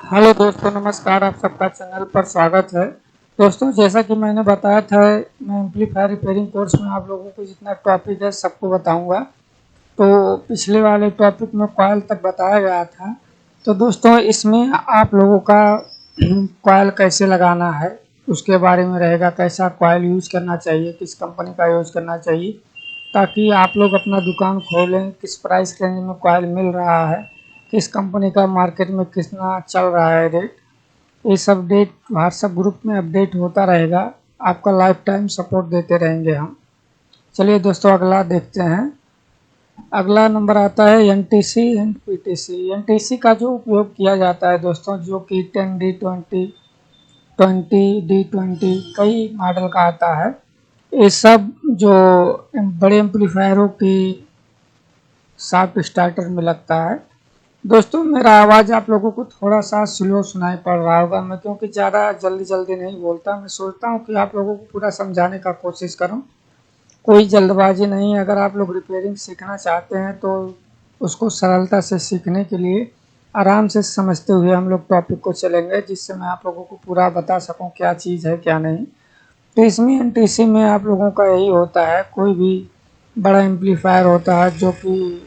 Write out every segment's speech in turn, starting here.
Hello दोस्तों, नमस्कार। आप सबका चैनल पर स्वागत है। दोस्तों, जैसा कि मैंने बताया था, मैं एम्पलीफायर रिपेयरिंग कोर्स में आप लोगों को जितना टॉपिक है सबको बताऊंगा। तो पिछले वाले टॉपिक में कॉइल तक बताया गया था। तो दोस्तों, इसमें आप लोगों का कॉइल कैसे लगाना है उसके बारे में रहेगा। कैसा कॉइल यूज़ करना चाहिए, किस कंपनी का यूज़ करना चाहिए, ताकि आप लोग अपना दुकान खोलें। किस प्राइस रेंज में कॉइल मिल रहा है, किस कंपनी का मार्केट में कितना चल रहा है रेट, ये सब डेट व्हाट्सएप ग्रुप में अपडेट होता रहेगा। आपका लाइफ टाइम सपोर्ट देते रहेंगे हम। चलिए दोस्तों, अगला देखते हैं। अगला नंबर आता है एनटीसी एंड पीटीसी। एनटीसी का जो उपयोग किया जाता है दोस्तों, जो कि 10D20, 20D20 कई मॉडल का आता है। ये सब जो बड़े एम्पलीफायरों की सॉफ्ट स्टार्टर में लगता है। दोस्तों, मेरा आवाज़ आप लोगों को थोड़ा सा स्लो सुनाई पड़ रहा होगा। मैं क्योंकि ज़्यादा जल्दी जल्दी नहीं बोलता, मैं सोचता हूँ कि आप लोगों को पूरा समझाने का कोशिश करूँ। कोई जल्दबाजी नहीं है। अगर आप लोग रिपेयरिंग सीखना चाहते हैं तो उसको सरलता से सीखने के लिए आराम से समझते हुए हम लोग टॉपिक को चलेंगे, जिससे मैं आप लोगों को पूरा बता सकूं क्या चीज़ है क्या नहीं। तो इसमें एनटीसी में आप लोगों का यही होता है। कोई भी बड़ा एम्पलीफायर होता है जो कि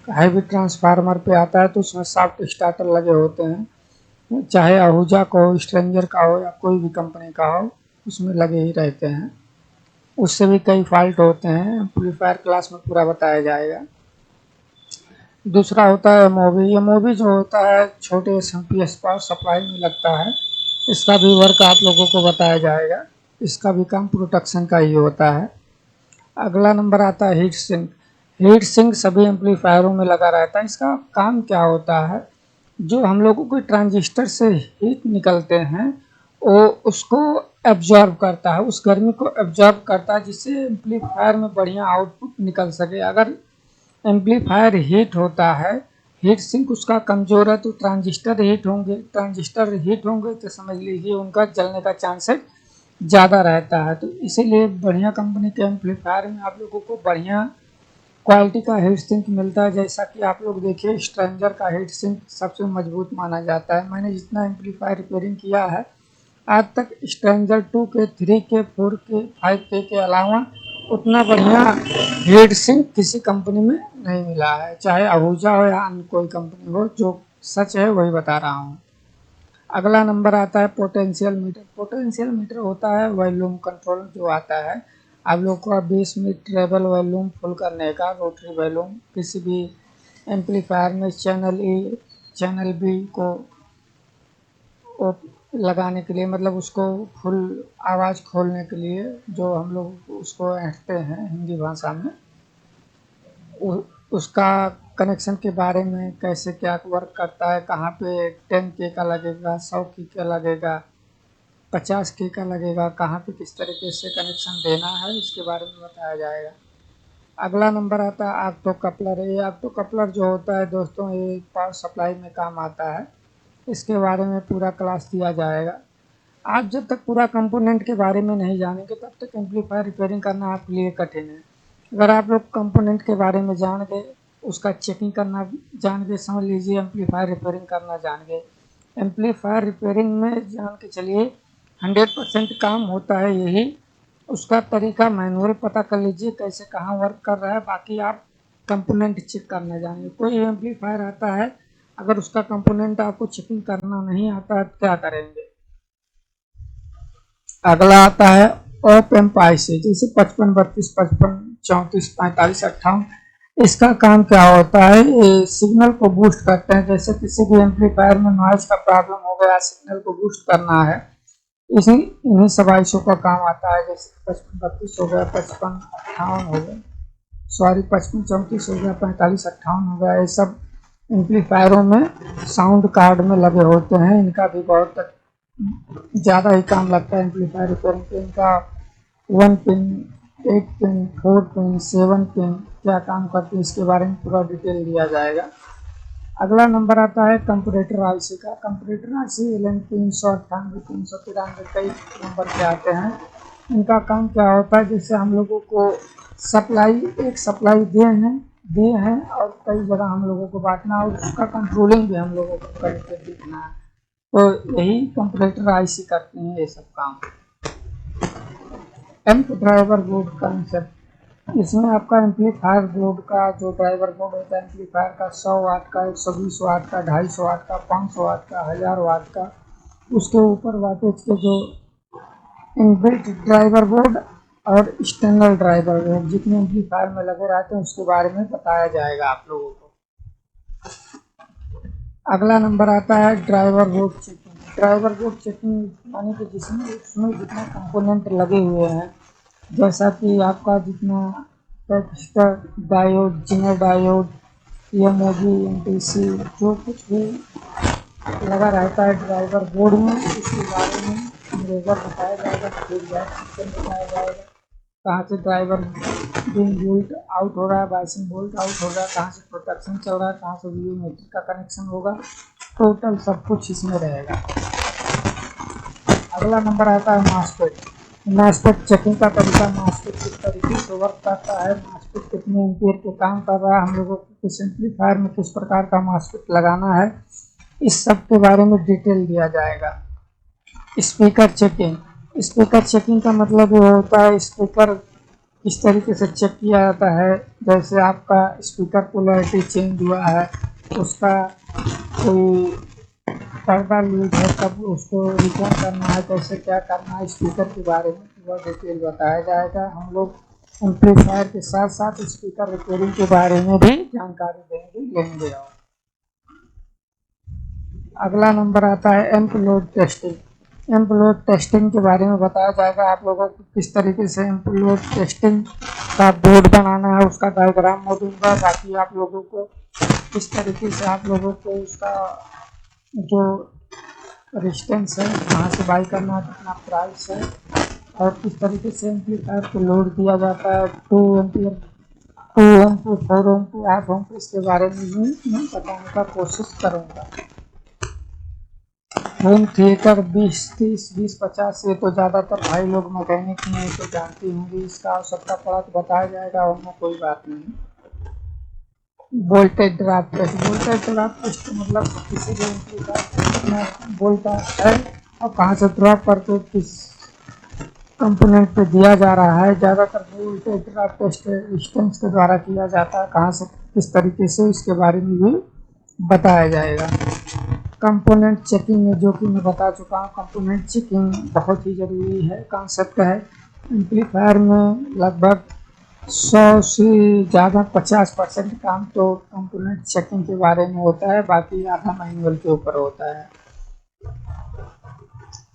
हैवी ट्रांसफार्मर पे आता है, तो उसमें सॉफ्ट स्टार्टर लगे होते हैं। चाहे आहूजा का हो, स्ट्रेंजर का हो, या कोई भी कंपनी का हो, उसमें लगे ही रहते हैं। उससे भी कई फॉल्ट होते हैं, एम्पलीफायर क्लास में पूरा बताया जाएगा। दूसरा होता है एमओवी। एमओवी जो होता है छोटे एसएमपीएस पावर सप्लाई में लगता है। इसका भी वर्क आप लोगों को बताया जाएगा। इसका भी काम प्रोटेक्शन का ही होता है। अगला नंबर आता है हीट सिंक। हीट सिंक सभी एम्पलीफायरों में लगा रहता है। इसका काम क्या होता है, जो हम लोगों को ट्रांजिस्टर से हीट निकलते हैं वो उसको एब्जॉर्ब करता है, उस गर्मी को एब्जॉर्ब करता है, जिससे एम्पलीफायर में बढ़िया आउटपुट निकल सके। अगर एम्पलीफायर हीट होता है, हीट सिंक उसका कमज़ोर है, तो ट्रांजिस्टर हीट होंगे। ट्रांजिस्टर हीट होंगे तो समझ लीजिए उनका जलने का चांसेस ज़्यादा रहता है। तो इसीलिए बढ़िया कंपनी के एम्पलीफायर में आप लोगों को बढ़िया क्वालिटी का हीट सिंक मिलता है। जैसा कि आप लोग देखिए, स्ट्रेंजर का हीट सिंक सबसे मजबूत माना जाता है। मैंने जितना एम्पलीफायर रिपेयरिंग किया है आज तक, स्ट्रेंजर 2 के, 3 के, 4 के, 5 के अलावा उतना बढ़िया हीट सिंक किसी कंपनी में नहीं मिला है। चाहे आहूजा हो या अन्य कोई कंपनी हो, जो सच है वही बता रहा हूँ। अगला नंबर आता है पोटेंशियल मीटर। पोटेंशियल मीटर होता है वॉल्यूम कंट्रोल जो आता है। आप लोग को 20 में ट्रेबल वॉल्यूम फुल करने का, रोटरी वॉल्यूम किसी भी एम्पलीफायर में चैनल ए, चैनल बी को लगाने के लिए, मतलब उसको फुल आवाज़ खोलने के लिए, जो हम लोग उसको ऐंठते हैं हिंदी भाषा में, उसका कनेक्शन के बारे में, कैसे क्या वर्क करता है, कहाँ पे 10K का लगेगा, 100K का लगेगा, 50K का लगेगा, कहाँ पे किस तरीके से कनेक्शन देना है, इसके बारे में बताया जाएगा। अगला नंबर आता है ऑक्टो कपलर। ये ऑक्टो कपलर जो होता है दोस्तों, ये पावर सप्लाई में काम आता है। इसके बारे में पूरा क्लास दिया जाएगा। आप जब तक पूरा कंपोनेंट के बारे में नहीं जानेंगे तब तक एम्पलीफायर रिपेयरिंग करना आपके लिए कठिन है। अगर आप लोग कंपोनेंट के बारे में जान गए, उसका चेकिंग करना जान गए, समझ लीजिए एम्पलीफायर रिपेयरिंग करना जान गए। एम्पलीफायर रिपेयरिंग में जान के चलिए 100% काम होता है यही। उसका तरीका मैनुअल पता कर लीजिए कैसे कहाँ वर्क कर रहा है। बाकी आप कंपोनेंट चेक करना जानेंगे। कोई एम्पलीफायर आता है, अगर उसका कंपोनेंट आपको चेकिंग करना नहीं आता है तो क्या करेंगे। अगला आता है ऑप एम्प आईसी, जैसे 55, 32, 55, 34, 45, 58। इसका काम क्या होता है, ये सिग्नल को बूस्ट करते हैं। जैसे किसी भी एम्पलीफायर में नॉइज का प्रॉब्लम हो गया, सिग्नल को बूस्ट करना है, इसी इन्हीं सब आईसी का काम आता है। जैसे 55, 32 हो गया, 55, 58 हो गया, सॉरी 55, 34 हो गया, 45, 58 हो गया। ये सब एम्पलीफायरों में साउंड कार्ड में लगे होते हैं। इनका भी बहुत ज़्यादा ही काम लगता है एम्पलीफायर रिपेयरिंग पे। इनका 1 पिन, 8 पिन, 4 पिन, 7 पिन क्या काम करते हैं, इसके बारे में पूरा डिटेल दिया जाएगा। अगला नंबर आता है कंपरेटर आईसी का। कंपरेटर आईसी LM398, 393, कई नंबर के आते हैं। इनका काम क्या होता है, जैसे हम लोगों को एक सप्लाई दिए हैं और कई जगह हम लोगों को बांटना, और उसका कंट्रोलिंग भी हम लोगों को करके देखना है। तो यही कंपैरेटर आईसी करते हैं ये सब काम। एम्प ड्राइवर बोर्ड कंसेप्ट, इसमें आपका एम्पलीफायर बोर्ड का जो ड्राइवर बोर्ड होता है एम्पलीफायर का 100 वाट का, 120 वाट का, 250 वाट का, 500 वाट का, 1000 वाट का, उसके ऊपर वाटेज के जो इनबिल्ट ड्राइवर बोर्ड और एक्सटर्नल ड्राइवर बोर्ड जितने एम्पलीफायर में लगे रहते हैं उसके बारे में बताया जाएगा आप लोगों को। अगला नंबर आता है driver board checking. Driver board checking यानी कि जिसमें उसमें जितने कंपोनेंट लगे हुए हैं, जैसा कि आपका जितना capacitor, diode, zener diode, MOG, NTC, जो कुछ भी लगा रहता है ड्राइवर बोर्ड में, उसके बारे में रेगुलर बताया जाएगा, फीडबैक सिस्टम बताया जाएगा, कहाँ से ड्राइवर बिन वोल्ट आउट हो रहा है, बाइसिंग वोल्ट आउट हो रहा है, कहाँ से प्रोटेक्शन चल रहा है, कहाँ से वीओ का कनेक्शन होगा, टोटल सब कुछ इसमें रहेगा। अगला नंबर आता है मास्फेट। मास्फेट चेकिंग का तरीका, मास्फेट किस तरीके से वर्क करता है, मास्फेट कितने एम्पीयर के काम कर रहा है, हम लोगों को किस एम्पलीफायर में किस प्रकार का मास्फेट लगाना है, इस सब के बारे में डिटेल दिया जाएगा। स्पीकर चेकिंग, स्पीकर चेकिंग का मतलब ये होता है स्पीकर किस तरीके से चेक किया जाता है। जैसे आपका स्पीकर पोलैरिटी चेंज हुआ है, उसका कोई पर्दा लीक है, तब उसको रिटर्न करना है, कैसे क्या करना है, स्पीकर के बारे में पूरा डिटेल बताया जाएगा। हम लोग एम्पलीफायर के साथ साथ स्पीकर रिपेयरिंग के बारे में भी जानकारी लेंगे। और अगला नंबर आता है amp load testing. Amp load testing के बारे में बताया जाएगा आप लोगों को किस तरीके से एम्प लोड टेस्टिंग का बोर्ड बनाना है, उसका डायग्राम मैं दूंगा। बाकी आप लोगों को किस तरीके से आप लोगों को उसका जो रेजिस्टेंस है, कहाँ से बाई करना है, कितना प्राइस है, और किस तरीके से एम्पलीफायर को लोड दिया जाता है, 2 ampere, 2 ohm to 4 ohm to 8 ohm, इसके बारे में भी मैं बताने का कोशिश करूँगा। होम थिएटर 20-30, 20-50, ये तो ज़्यादातर भाई लोग मैकेनिक में तो जानती होंगी, इसका आवश्यकता पड़ा तो बताया जाएगा, उनमें कोई बात नहीं। Voltage drop test, voltage drop test मतलब किसी भी एम्पलीफायर बोलता है और कहाँ से ड्रॉप करके किस कंपोनेंट पे दिया जा रहा है। ज़्यादातर वोल्टेज ड्रॉप टेस्ट रेजिस्टेंस के द्वारा किया जाता है, कहाँ से किस तरीके से इसके बारे में भी बताया जाएगा। कंपोनेंट चेकिंग में जो कि मैं बता चुका हूँ, कंपोनेंट चेकिंग बहुत ही ज़रूरी है, कॉन्सेप्ट है। एम्पलीफायर में लगभग 100 से ज़्यादा 50% काम तो कंपोनेंट चेकिंग के बारे में होता है, बाकी आधा मैनुअल के ऊपर होता है।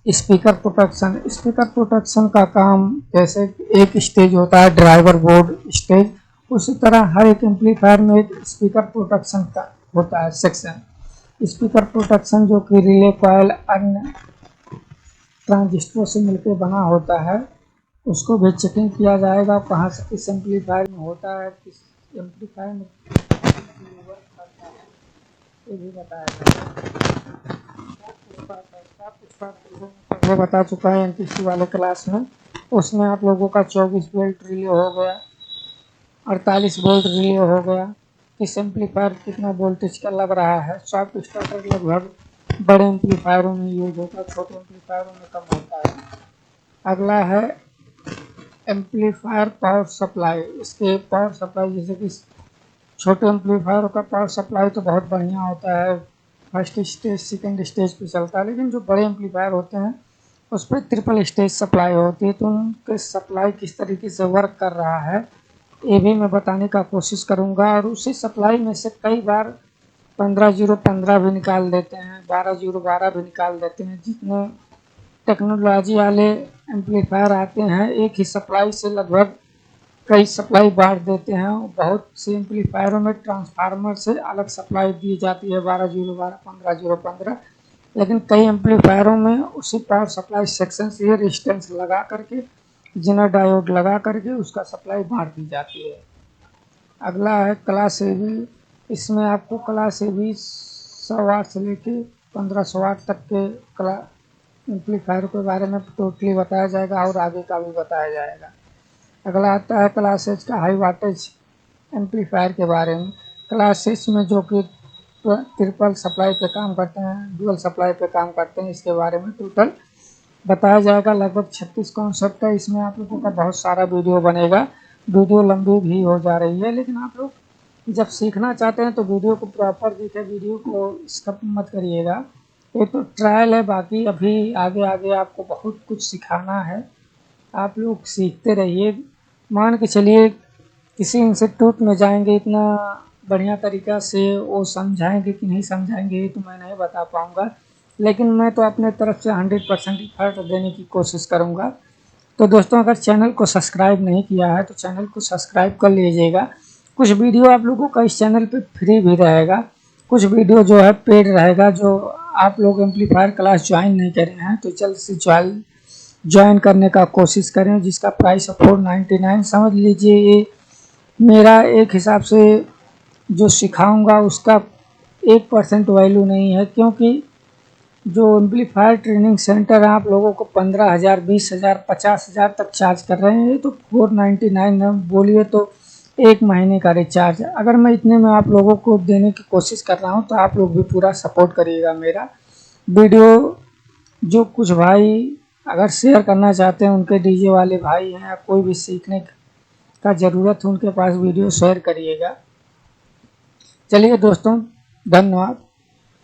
स्पीकर प्रोटेक्शन, स्पीकर प्रोटेक्शन का काम जैसे एक स्टेज होता है ड्राइवर बोर्ड स्टेज, उसी तरह हर एक एम्पलीफायर में एक स्पीकर प्रोटेक्शन का होता है सेक्शन। स्पीकर प्रोटेक्शन जो कि रिले कॉइल अन्य ट्रांजिस्टरों से मिलकर बना होता है, उसको भी चेकिंग किया जाएगा, कहाँ से किस एम्पलीफायर में होता है, किस एम्पलीफायर में वर्क करता है, ये भी बताया जाएगा। पहले बता चुका है एनटीसी वाले क्लास में, उसमें आप लोगों का 24 वोल्ट रिले हो गया, 48 वोल्ट रिले हो गया, किस एम्पलीफायर कितना वोल्टेज का लग रहा है। शॉर्ट स्टार्टर लगभग बड़े एम्पलीफायरों में यूज होता है, छोटे एम्पलीफायरों में कम होता है। अगला है एम्पलीफायर पावर सप्लाई। इसके पावर सप्लाई जैसे कि छोटे एम्पलीफायरों का पावर सप्लाई तो बहुत बढ़िया होता है, फर्स्ट स्टेज सेकंड स्टेज पे चलता है, लेकिन जो बड़े एम्पलीफायर होते हैं उस पर ट्रिपल स्टेज सप्लाई होती है, तो उनके सप्लाई किस तरीके से वर्क कर रहा है ये भी मैं बताने का कोशिश करूंगा। और उसी सप्लाई में से कई बार 15-0-15 भी निकाल देते हैं, 12-0-12 भी निकाल देते हैं। जितने टेक्नोलॉजी वाले एम्पलीफायर आते हैं एक ही सप्लाई से लगभग कई सप्लाई बांट देते हैं। बहुत से एम्पलीफायरों में ट्रांसफार्मर से अलग सप्लाई दी जाती है 12-0-12, 15-0-15, लेकिन कई एम्पलीफायरों में उसी पावर सप्लाई सेक्शन से रेजिस्टेंस लगा करके, जिनर डायोड लगा करके उसका सप्लाई बांट दी जाती है। अगला है क्लास ए बी। इसमें आपको क्लास ए बी 100 वाट से लेके 1500 वाट तक के एम्पलीफायर के बारे में टोटली बताया जाएगा और आगे का भी बताया जाएगा। अगला आता है क्लास एच का हाई वाटेज एम्पलीफायर के बारे में। क्लास एच में जो कि ट्रिपल सप्लाई पे काम करते हैं, डुअल सप्लाई पे काम करते हैं, इसके बारे में टोटल बताया जाएगा। लगभग 36 कॉन्सेप्ट है इसमें, आप लोगों का बहुत सारा वीडियो बनेगा। वीडियो लंबी भी हो जा रही है, लेकिन आप लोग जब सीखना चाहते हैं तो वीडियो को प्रॉपर देखें, वीडियो को स्किप मत करिएगा। ये तो ट्रायल है, बाकी अभी आगे आगे आपको बहुत कुछ सिखाना है। आप लोग सीखते रहिए। मान के चलिए किसी इंस्टीट्यूट में जाएंगे, इतना बढ़िया तरीका से वो समझाएंगे कि नहीं समझाएंगे ये तो मैं नहीं बता पाऊँगा, लेकिन मैं तो अपने तरफ से 100% एफर्ट देने की कोशिश करूँगा। तो दोस्तों, अगर चैनल को सब्सक्राइब नहीं किया है तो चैनल को सब्सक्राइब कर लीजिएगा। कुछ वीडियो आप लोगों का इस चैनल पे फ्री भी रहेगा, कुछ वीडियो जो है पेड रहेगा। जो आप लोग एम्पलीफायर क्लास ज्वाइन नहीं करे हैं तो जल्द से ज्वाइन करने का कोशिश करें, जिसका प्राइस है 499। समझ लीजिए ये मेरा एक हिसाब से जो सिखाऊंगा उसका 1% वैल्यू नहीं है, क्योंकि जो एम्पलीफायर ट्रेनिंग सेंटर है आप लोगों को 15,000, 20,000, 50,000 तक चार्ज कर रहे हैं। ये तो 499 है, बोलिए तो एक महीने का रिचार्ज है। अगर मैं इतने में आप लोगों को देने की कोशिश कर रहा हूँ तो आप लोग भी पूरा सपोर्ट करिएगा मेरा। वीडियो जो कुछ भाई अगर शेयर करना चाहते हैं, उनके डीजे वाले भाई हैं या कोई भी सीखने का ज़रूरत है, उनके पास वीडियो शेयर करिएगा। चलिए दोस्तों, धन्यवाद,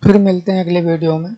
फिर मिलते हैं अगले वीडियो में।